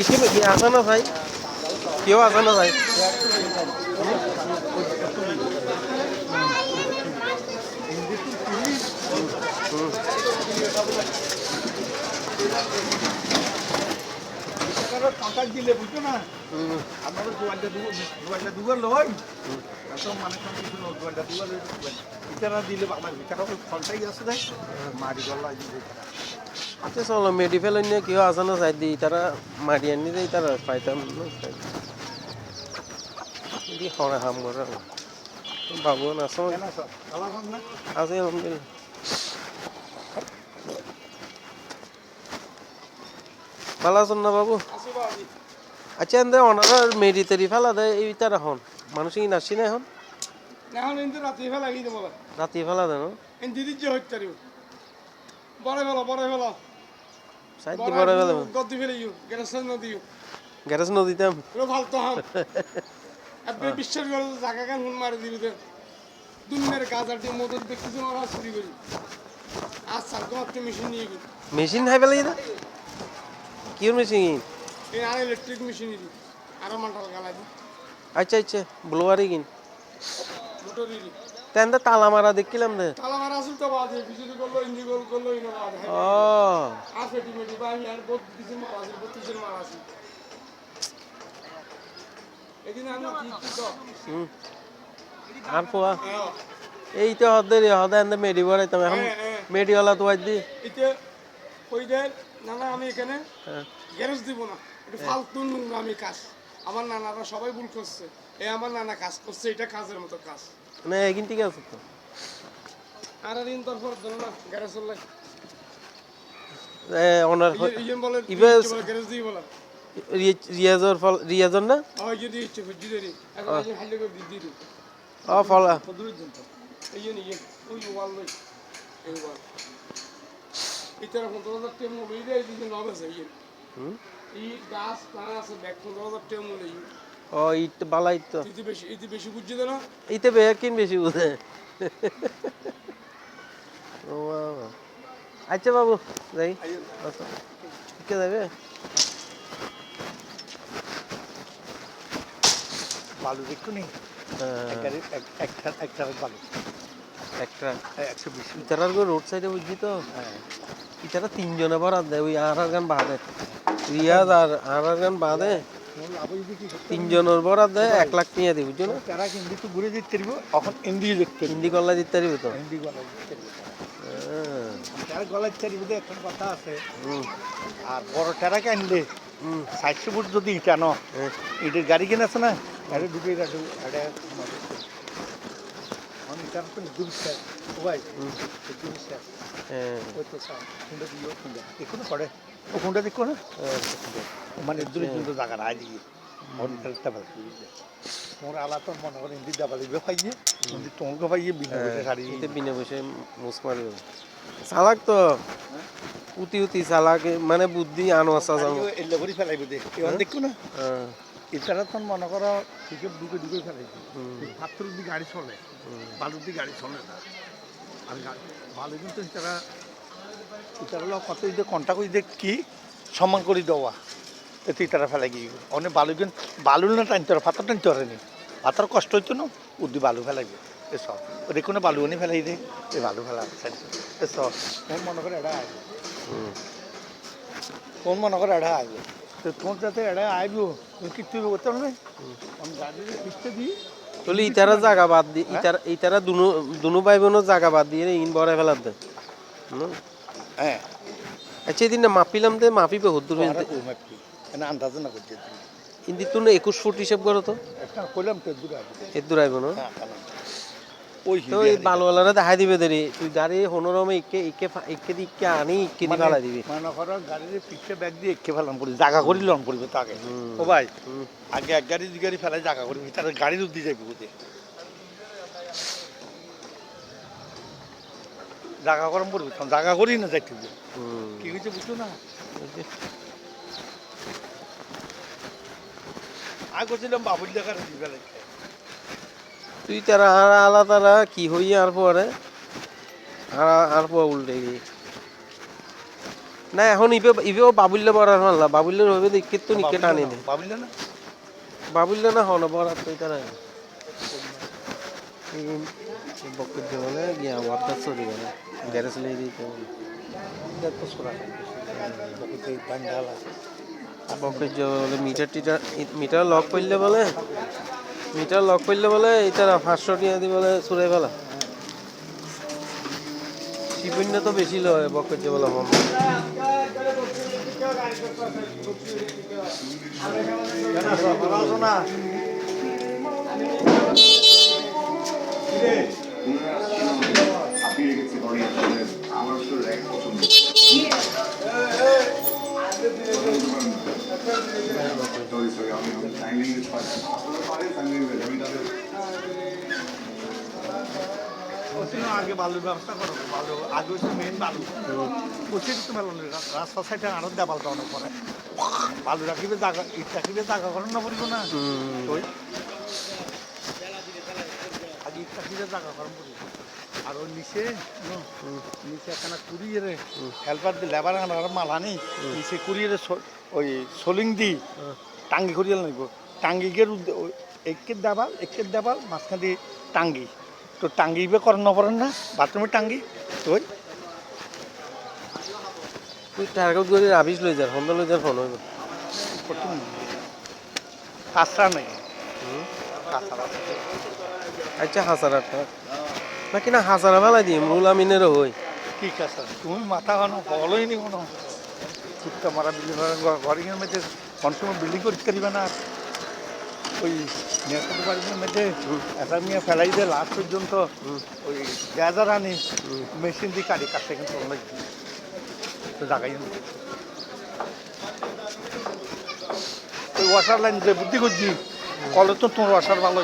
इसके में ये आसान है भाई क्यों आसान है भाई কন্টাক্ট দিলে বুঝছো না আপনারা দুয়ারটা দুয়ার লয় এত মানে কিছু দুয়ারটা দুয়ার ইটারা দিলে আমার ইটারা ফলটাই আছে দেখ মারি গলা দিলে अच्छा चलो मेडिफेल अन्य क्यों आसान है शायद इतारा मारियन नहीं दे इतारा फाइटम ये खाना हम कर रहा हूँ बाबू ना सो কেন স্যার ভালো আছেন না आसे हम ভালো আছেন না বাবু আসি বাবু আচ্ছা এন্ড ওনারা মেডি তেরি ফেলা দেয় এইটা রাখুন মানুষ কি নাসি না এখন এখন ইন্দু রাতে ফেলা গিয়ে দেবো রাতে ফেলা দেন ইন্দু দিচ্ছে হচ্ছে বড় ফেলা সাইড দি বড় ফেলা গদ্দি ফেলে ইউ গ্যারেসন নদী গ্যারেজ নদীতাম পুরো ফালতু হাম আপনি বিশ্বাস করে জায়গা গান হুন মারি দিবি দুনিয়ার গাছ আর দিয়ে মদত দেখতেছি ওরা চুরি করি আজ সার তোমার মেশিন নিয়ে গেল মেশিন হাই ফেলাই না কি মেশিন এই আর ইলেকট্রিক মেশিনই আরো মান্টাল গালাই আচ্ছা আচ্ছা ব্লোয়ারই কিন মোটরই তেন্দা তালা মারা দেখিলাম দে তালা মারা আসল তো বাদে বিজুলি করলো ইঞ্জি করলো ইনো বাদে ও আর ফেটি মেটি বা আমি আর বহুত কিছু মারা আছে 32 মারা আছে এদিন আমি কি তো আর পোয়া এই তো হদের হদা এন্ড মেডি বড়াই তুমি এখন মেডি वाला তো আইদি এতে কই দেন নানা আমি এখানে গ্যারেজ দিব না এটা ফালতু আমি কাজ আমার নানারা সবাই ভুল করছে এই আমার নানা কাজ করছে এটা কাজের মতো কাজ না এগিন ঠিক আছে তো আর দিন তারপর ধরো না গ্যারেজ চললে ওনার ইয়েন বলে ইবেস গ্যারেজ দিয়ে বলা রিয়াজর ফল রিয়াজর না ওই যদি ইচ্ছে বুঝি দেরি এখন আজ হাইলে করে দিদি দিই ও ফলা পদুর জন্য এই নিয়ে ওই ওয়াল লই এই ওয়াল ইতারা 15000 টাকা মূল্য এই দিন নবে যাই এই গাছ তারা আছে ব্যাক 15000 টাকা মূল্য ও ইট বালাই তো ইতি বেশি বুঝি দেনা ইতে বে কিন বেশি বুঝে ও বাবা আচ্ছা বাবু যাই আচ্ছা কে যাবে বালু দেখো নি একটা বালু একটা 120 ইতারার গো রোড সাইডে বুঝছি তো ইতারা তিনজনে বরাদ দেয় ওই আর গান বাদে রিয়াজ আর গান বাদে তিনজনের বরাদ দেয় 1 লাখ নিয়ে দিই বুঝছো না তারা হিন্দি তো ঘুরে দিতে পারবো এখন হিন্দি দেখতে হিন্দি গলা দিতে পারবি তো হিন্দি গলা দিতে তার গলা দিতে পারবি এখন কথা আছে আর বড় টেরাকে আনলে 60 ফুট যদি ইটা ন ইটের গাড়ি কিনে আছে না গাড়ি ঢুকে রাখো এটা আমি তার তো দুইটা ওই দুইটা ওই তো সব সুন্দর দিও সুন্দর দেখো না পড়ে ও কোনটা দেখো না মানে দুই সুন্দর জায়গা রাই দিয়ে মনটা ভালো মোর আলা তো মনে করে হিন্দি দাবা দিবে পাইয়ে হিন্দি তোমাকে পাইয়ে বিনা পয়সা শাড়ি এতে বিনা পয়সা মুস মারিও চালাক তো উতি চালাক মানে বুদ্ধি আনো আসা যাও এলে করে ফেলাইবে দে এবার দেখো না এটারা তো মনে করো ঠিক ঢুকে ফেলাইছে পাথর দিয়ে গাড়ি চলে বালুর দিয়ে গাড়ি চলে না আর বালু কিন্তু এটারা কত কন্টাক্ট করে কি সম্মান করে দেওয়া এতে তারা ফেলাই গিয়ে অনেক বালু না টানতে পারে পাথর টানতে পারেনি পাথর কষ্ট হইতো না উদ্দি বালু ফেলাইবে এসব দেখো না বালু আনি ফেলাই দে এই বালু ফেলা এসব কোন মনে করে এটা আসবে কোন মনে করে এটা আসবে তো তোমার যাতে এটা আসবো তুমি কিচ্ছু করতে পারবে আমি গাড়ি কিস্তে দিই তাহলে ইতারা জায়গা বাদ দি ইতারা দুনো ভাই বোনের জায়গা বাদ দিয়ে ইন বড় ফেলার দে হ্যাঁ আচ্ছা এদিন না মাপিলাম দে মাপিবে হদ্দুর না আন্দাজ না করছে ইন্দি তুই 21 ফুট হিসাব করো তো একটা কইলাম তো দূর আসবে এদুর আইব না ওই তো এই বালওয়ালারা দেখাই দিবে দেরি তুই গাড়ি হনরমে ইকে আনি ইকে দি ফেলা দিবি মনে করো গাড়ির পিছে ব্যাগ দিয়ে একে ফেলাম করি জায়গা করি লন করবে তাকে ও ভাই আগে এক গাড়ি দুই গাড়ি ফেলাই জায়গা করবি তার গাড়ির উদ্দি যাবি বুঝে জায়গা গরম করবি জায়গা করি না যাইতে কি হয়েছে বুঝছো না আগে করছিলাম বাবুল দেখার দি ফেলাই তুই তারা আলা তারা কি হই আর পরে আর পর উল্টে গিয়ে না এখন ইভেও বাবুল্য বরার মানলা বাবুল্যের হবে দেখে তো নিকে টানি নে ভাবিলে না বাবুল্য না হন বরার তো এটা নাই এই বকর জলে গিয়া ওয়ার্ডটা চলে গেল গ্যারেজ লেগে দিতে তো সোরা বকুতে দাঙ্গাল আছে বকর জলে মিটার লক করলে বলে এটা 500 টাকা দি বলে চুরাই ফেলা শিবন্য তো বেশি লয় বকর জলে হম পড়াশোনা আমার এক পছন্দ সরি আমি সাইন ইংলিশ আমি তাদের আগে বালুর ব্যবস্থা করো বালু আগে হচ্ছে মেন বালু প্রচুর তো মেলন রাস্তা সাইডে আরো দেবাল দেওয়ানো পরে বালু রাখিবে জায়গা ইট রাখিবে জায়গা করেন না পড়িব না ওই আগে ইট রাখিবে জায়গা করেন পড়িব আর ওই নিচে নিচে একখানা কুড়িয়ে রে হেল্পার দি লেবার আর মালা নেই নিচে কুড়িয়ে রে ওই সোলিং দি টাঙ্গি করিয়ে নিব টাঙ্গিকে একের দেবাল মাঝখান দিয়ে টাঙ্গি তো টাঙ্গিবে করেন না পড়েন না বাথরুমের টাঙ্গি ওই তুই টার্গেট করে আবিস লই যার ফোন লই যার ফোন হইব প্রথম কাঁচরা নেই আচ্ছা হাজারাটা নাকি না হাজারা মেলা দিম রুল আমিনেরও হই কি কাঁচরা তুমি মাথা খানো বলোই নি কোনো কুত্তা মারা বিল্ডিং ঘরের মধ্যে কোন সময় বিল্ডিং করতে পারিবে না ওই নেতার বাড়ির মধ্যে একটা মেয়ে ফেলাই দিয়ে লাস্ট পর্যন্ত ওই গ্যাজার আনি মেশিন দিয়ে কাটতে কিন্তু অনেক তো জায়গায় ওই ওয়াশার লাইন যে বুদ্ধি করছি কলে তো তোমার ওয়াশার ভালো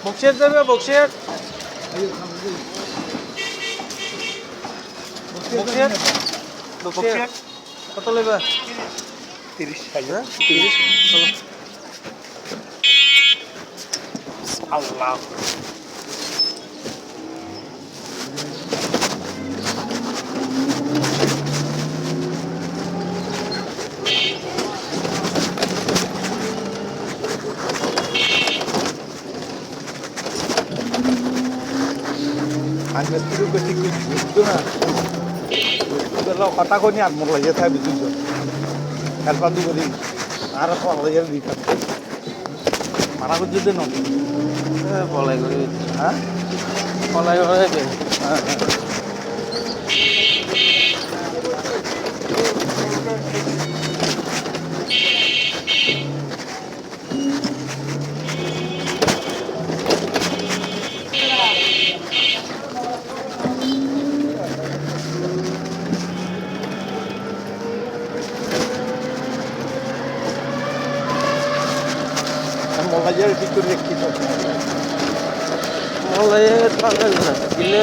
বক্সিয়ার যাবে বক্সিয়ার কত লইবা 30,000 চলো আল্লাহ আমি শুরু করছি বুঝতো না কথা কই আর মোর লাগে থাকবে দুজন হেল্পার দি করি আর ভালো লাগে দিতাম মানা করছি যে নয় পলাই করে হ্যাঁ পলাই করে হ্যাঁ মোবাইলের ঠিক করে দেখি তো মলাই পাগল না দিলে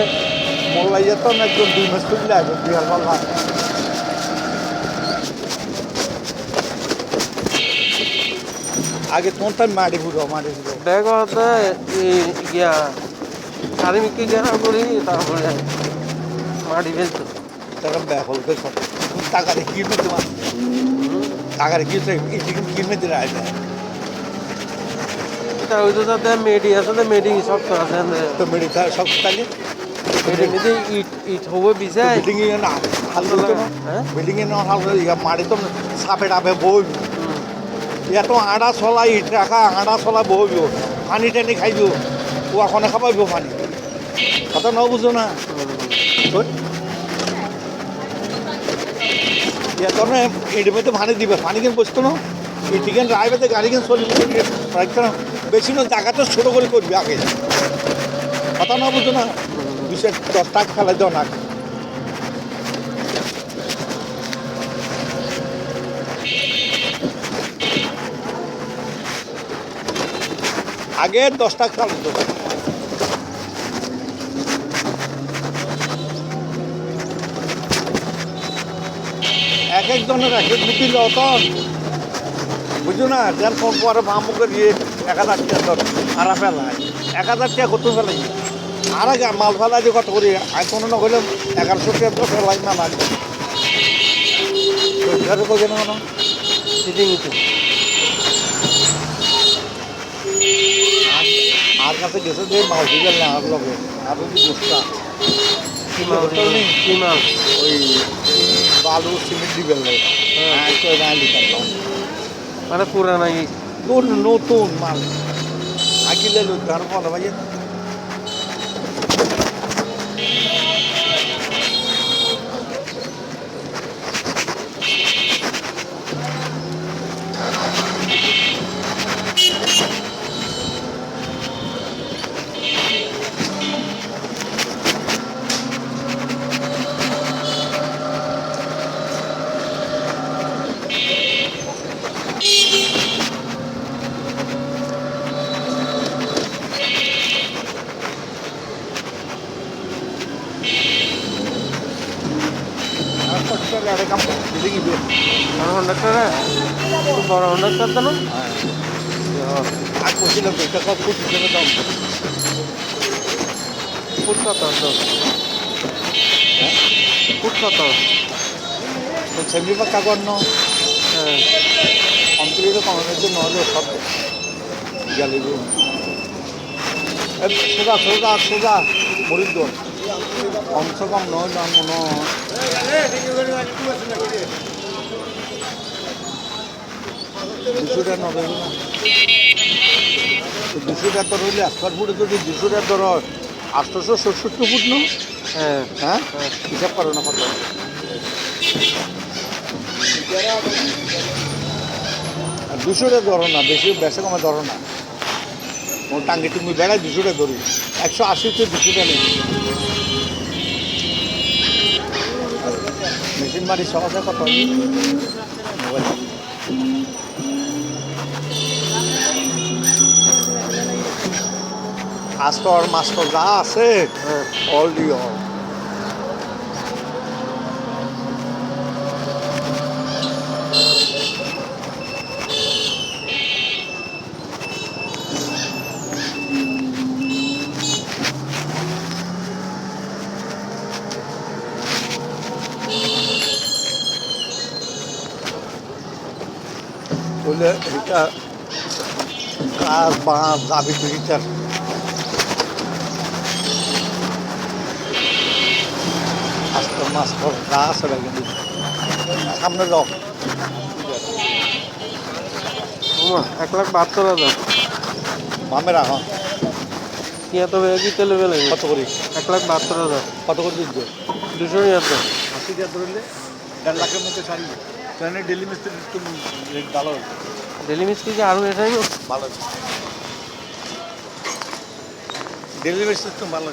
মোবাইলে তো একদম 2 মাস খুললে একদম বিহার ভালো আগে তোমার তার মাটি ঘুরো ব্যাগ হতে গিয়া সারিমিকে গিয়া করি তারপরে মাটি ফেলতো তারা ব্যাগ হলতে টাকা দিয়ে কিনবে তোমার টাকা দিয়ে কিনবে দিলে আয় এটা ওই তো যাতে মেডি আছে মেডি সব তো আছে তো মেডি সব তাহলে মেডি নিতে ইট হবে বিজাই বিল্ডিং এ না হাল করতে না বিল্ডিং এ না হাল করে মাটি তো সাপে ডাবে বইব এত আড়া ছলা ইট রাখা আড়া ছলা বইব পানি টানি খাইব ও এখন খাবাইব পানি কথা ন বুঝো না এত না এর মধ্যে পানি দিবে পানি কেন বসতো না এটিকেন রায়বাতে গাড়ি কেন চলি বেশি না জায়গাটা ছোটো করে করবি আগে কথা না বুঝো না 10 টাকা ফেলাই দাও না আগে 10 টাকা চালু তো এক একজনের এক এক বুদ্ধি লতন বুঝছো না যার ফোন পরে ভামুকের ইয়ে 1000 টাকা ধর আর ফেলায় 1000 টাকা কত ফেলাই আর আগে মাল ফেলাই যে কত করি আর কোনো না হলে 1100 টাকা তো ফেলাই না লাগে ঘরে কোথায় না কোনো সিটিংতে আর কাছে গেছে যে মাল দিবে না আর লগে আর যদি গুস্তা কি মাল কি মাল ওই বালু সিমেন্ট দিবে না হ্যাঁ তো না দিতাম মানে পুরানা নতুন মাল আগিলে লোক ঘর ফল ভাই কাম দেখি আর কন্ডাক্টরে বড় কন্ডাক্টর তো না আর বলছিল এটা কত ফুট হিসেবে দাম ফুট কত ফুট কত সেমনি পাক্কা কর্ণ হ্যাঁ কমপ্লিট কমানোর জন্য হলে সব গেলে সোজা সোজা সোজা মরিদ কমসে কম নয় না মনে দুশোটা নয় 200 টাকা হইলে স্কোয়ার ফুটে যদি 200 টাকা ধর 867 ফুট নো হ্যাঁ হ্যাঁ হিসাব করো না কত 200 টাকা ধরো না বেশি বেশি কমে ধরো না ও টাঙ্গি তুমি বেড়ায় 200 টাকা ধরি 180 তে 200 টাকা নেই মেশিন মারি সহজে কত মোবাইল আস্তর মাস্টার যা আছে অল ডি অল বলে এটা কাজ বাঁশ দাবি দুইটার আস্তর মাস্টার যা আছে কিন্তু সামনে যাও 1,72,000 মামে রাখো ইয়া তো কি তেলে বেলে কত করি 1,72,000 কত করে দিচ্ছ 279 80 টাকা ধরলে 1.5 লাখের মধ্যে শাড়ি ট্রেনে ডেলি মিস্ত্রি তুমি রেট ভালো ডেলি মিস্ত্রি কি আরো এটাই ভালো ডেলি মিস্ত্রি তো ভালো